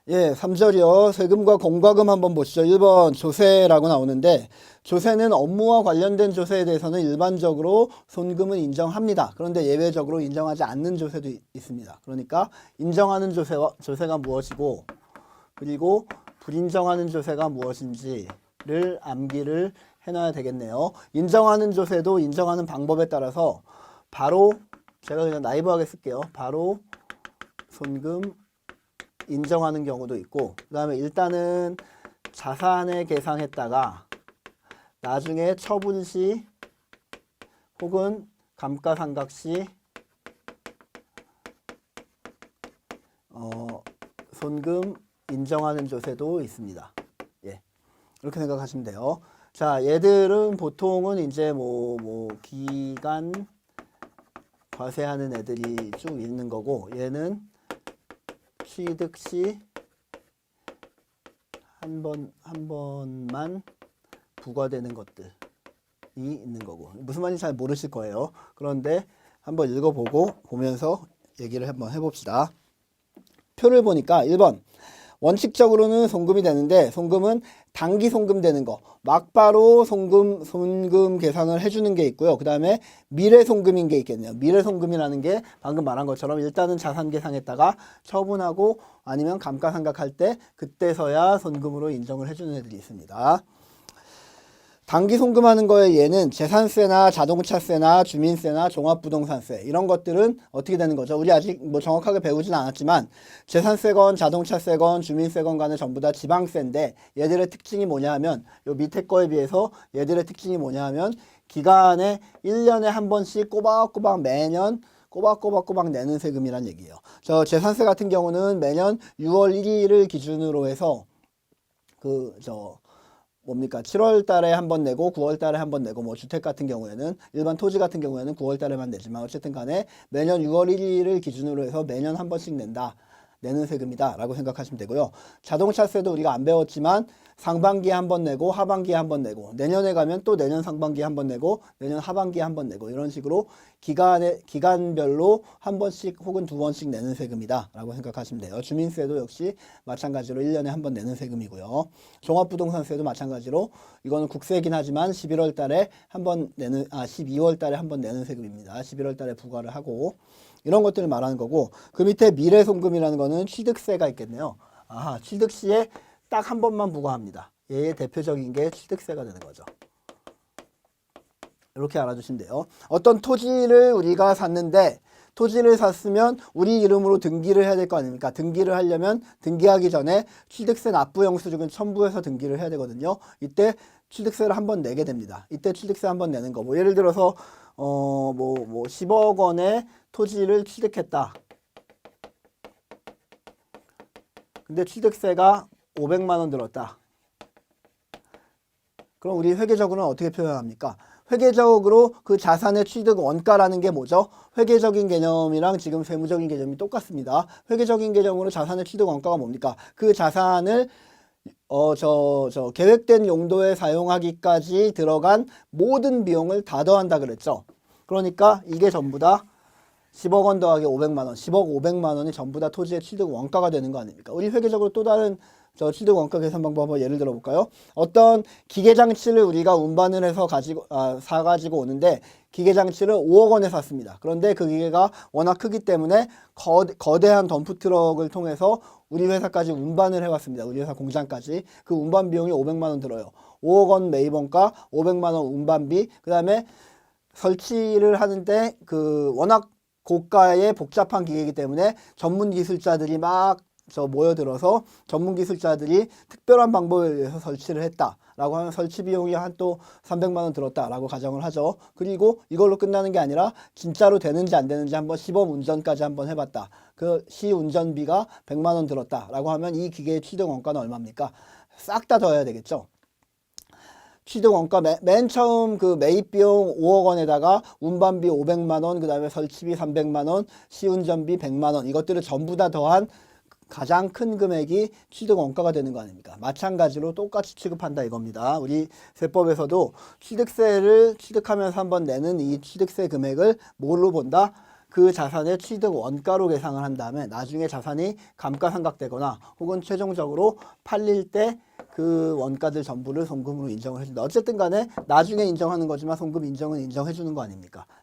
예, 3절이요. 세금과 공과금 한번 보시죠. 1번 조세라고 나오는데 조세는 업무와 관련된 조세에 대해서는 일반적으로 손금은 인정합니다. 그런데 예외적으로 인정하지 않는 조세도 있습니다. 그러니까 인정하는 조세가 무엇이고 그리고 불인정하는 조세가 무엇인지를 암기를 해놔야 되겠네요. 인정하는 조세도 인정하는 방법에 따라서 바로 제가 그냥 나이브하게 쓸게요. 바로 손금 인정하는 경우도 있고 그 다음에 일단은 자산에 계상했다가 나중에 처분 시 혹은 감가상각 시 손금 인정하는 조세도 있습니다. 예, 이렇게 생각하시면 돼요. 자, 얘들은 보통은 이제 기간 과세하는 애들이 쭉 있는 거고 얘는 취득 시 한 번만 부과되는 것들이 있는 거고 무슨 말인지 잘 모르실 거예요. 그런데 한번 보면서 얘기를 한번 해봅시다. 표를 보니까 1번 원칙적으로는 송금이 되는데 송금은 단기 송금 되는 거 막바로 손금 계산을 해주는 게 있고요. 그 다음에 미래 송금인 게 있겠네요. 미래 송금이라는 게 방금 말한 것처럼 일단은 자산 계상했다가 처분하고 아니면 감가상각할 때 그때서야 손금으로 인정을 해주는 애들이 있습니다. 단기 송금하는 거에 얘는 재산세나 자동차세나 주민세나 종합부동산세 이런 것들은 어떻게 되는 거죠? 우리 아직 정확하게 배우진 않았지만 재산세건 자동차세건 주민세건 간에 전부 다 지방세인데 얘들의 특징이 뭐냐 하면 요 밑에 거에 비해서 얘들의 특징이 뭐냐 하면 기간에 1년에 한 번씩 꼬박꼬박 매년 꼬박꼬박 내는 세금이란 얘기예요. 저 재산세 같은 경우는 매년 6월 1일을 기준으로 해서 7월 달에 한 번 내고 9월 달에 한 번 내고 주택 같은 경우에는 일반 토지 같은 경우에는 9월 달에만 내지만 어쨌든 간에 매년 6월 1일을 기준으로 해서 매년 한 번씩 내는 세금이다 라고 생각하시면 되고요. 자동차세도 우리가 안 배웠지만 상반기에 한 번 내고 하반기에 한 번 내고 내년에 가면 또 내년 상반기에 한 번 내고 내년 하반기에 한 번 내고 이런 식으로 기간별로 한 번씩 혹은 두 번씩 내는 세금이다 라고 생각하시면 돼요. 주민세도 역시 마찬가지로 1년에 한 번 내는 세금이고요. 종합부동산세도 마찬가지로 이거는 국세이긴 하지만 11월 달에 한 번 내는 12월 달에 한 번 내는 세금입니다. 11월 달에 부과를 하고 이런 것들을 말하는 거고 그 밑에 미래송금이라는 거는 취득세가 있겠네요. 취득 시에 딱 한 번만 부과합니다. 얘의 대표적인 게 취득세가 되는 거죠. 이렇게 알아주시면 돼요. 어떤 토지를 우리가 샀는데 토지를 샀으면 우리 이름으로 등기를 해야 될 거 아닙니까? 등기를 하려면 등기하기 전에 취득세 납부 영수증을 첨부해서 등기를 해야 되거든요. 이때 취득세를 한 번 내게 됩니다. 이때 취득세 한 번 내는 거. 예를 들어서 10억 원의 토지를 취득했다. 근데 취득세가 500만 원 들었다. 그럼 우리 회계적으로는 어떻게 표현합니까? 회계적으로 그 자산의 취득 원가라는 게 뭐죠? 회계적인 개념이랑 지금 세무적인 개념이 똑같습니다. 회계적인 개념으로 자산의 취득 원가가 뭡니까? 그 자산을 계획된 용도에 사용하기까지 들어간 모든 비용을 다 더한다 그랬죠. 그러니까 이게 전부 다 10억 원 더하기 500만 원, 10억 500만 원이 전부 다 토지의 취득 원가가 되는 거 아닙니까? 우리 회계적으로 또 다른 취득 원가 계산 방법 한번 예를 들어 볼까요? 어떤 기계 장치를 우리가 운반을 해서 사가지고 오는데 기계 장치를 5억 원에 샀습니다. 그런데 그 기계가 워낙 크기 때문에 거대한 덤프 트럭을 통해서 우리 회사까지 운반을 해왔습니다. 우리 회사 공장까지. 그 운반 비용이 500만 원 들어요. 5억 원 매입원가, 500만 원 운반비, 그 다음에 설치를 하는데 워낙 고가의 복잡한 기계이기 때문에 전문 기술자들이 모여들어서 전문 기술자들이 특별한 방법에 의해서 설치를 했다라고 하면 설치 비용이 한 또 300만 원 들었다라고 가정을 하죠. 그리고 이걸로 끝나는 게 아니라 진짜로 되는지 안 되는지 한번 시범 운전까지 한번 해봤다. 그 시 운전비가 100만 원 들었다라고 하면 이 기계의 취득 원가는 얼마입니까? 싹 다 더해야 되겠죠. 취득 원가 맨 처음 그 매입 비용 5억 원에다가 운반비 500만 원, 그 다음에 설치비 300만 원, 시운전비 100만 원 이것들을 전부 다 더한 가장 큰 금액이 취득 원가가 되는 거 아닙니까? 마찬가지로 똑같이 취급한다 이겁니다. 우리 세법에서도 취득세를 취득하면서 한번 내는 이 취득세 금액을 뭘로 본다? 그 자산의 취득 원가로 계산을 한 다음에 나중에 자산이 감가상각되거나 혹은 최종적으로 팔릴 때 그 원가들 전부를 송금으로 인정을 해준다. 어쨌든 간에 나중에 인정하는 거지만 송금 인정은 인정해 주는 거 아닙니까?